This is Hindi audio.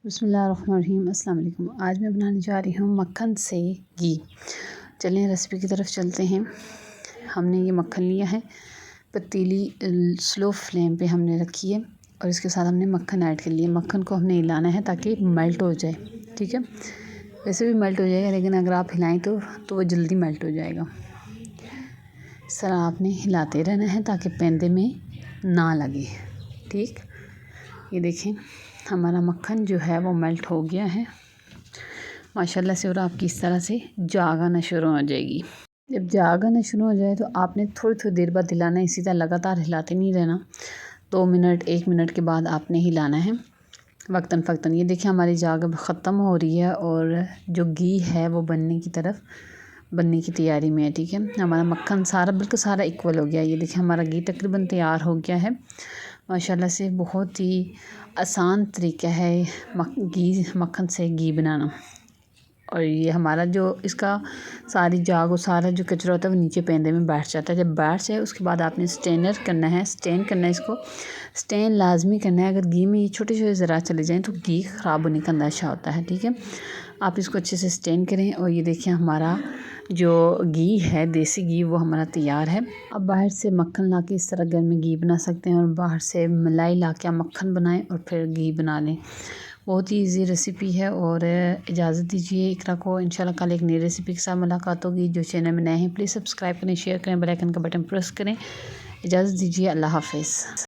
बिस्मिल्लाहिर्रहमानिर्रहीम। अस्सलाम वालेकुम। आज मैं बनाने जा रही हूँ मक्खन से घी। चलें रेसिपी की तरफ चलते हैं। हमने ये मक्खन लिया है, पतीली स्लो फ्लेम पे हमने रखी है और इसके साथ हमने मक्खन ऐड कर लिया। मक्खन को हमने हिलाना है ताकि मेल्ट हो जाए, ठीक है। वैसे भी मेल्ट हो जाएगा, लेकिन अगर आप हिलाएं तो वो जल्दी मेल्ट हो जाएगा। इस तरह आपने हिलाते रहना है ताकि पेंदे में ना लगे, ठीक। ये देखें, हमारा मक्खन जो है वो मेल्ट हो गया है माशाल्लाह से। और आपकी इस तरह से जाग आना शुरू हो जाएगी। जब जाग आना शुरू हो जाए तो आपने थोड़ी थोड़ी देर बाद हिलाना है, इसी तरह लगातार हिलाते नहीं रहना। 2 मिनट 1 मिनट के बाद आपने हिलाना है वक्तन फ़क्तन। ये देखिए हमारी जाग अब ख़त्म हो रही है और जो घी है वो बनने की तैयारी में है, ठीक है। हमारा मक्खन सारा बिल्कुल सारा इक्वल हो गया। ये देखिए हमारा घी तकरीबन तैयार हो गया है माशाल्लाह से। बहुत ही आसान तरीका है मक्खन से घी बनाना। और ये हमारा जो इसका सारी जाग और सारा जो कचरा होता है वो नीचे पेंदे में बैठ जाता है। जब बैठ जाए उसके बाद आपने स्टेन करना है इसको स्टेन लाजमी करना है। अगर घी में ये छोटे छोटे ज़रा चले जाएँ तो घी ख़राब होने का अंदेशा होता है, ठीक है। आप इसको अच्छे से स्टेन करें। और ये देखिए हमारा जो घी है देसी घी वो हमारा तैयार है। अब बाहर से मक्खन ला के इस तरह घर में घी बना सकते हैं और बाहर से मलाई ला के मक्खन बनाएं और फिर घी बना लें। बहुत ही इजी रेसिपी है। और इजाज़त दीजिए इकरा को। इंशाल्लाह कल एक नई रेसिपी के साथ मुलाकात होगी। जो चैनल में नए हैं प्लीज़ सब्सक्राइब करें, शेयर करें, बेल आइकन का बटन प्रेस करें। इजाज़त दीजिए, अल्लाह हाफ़िज़।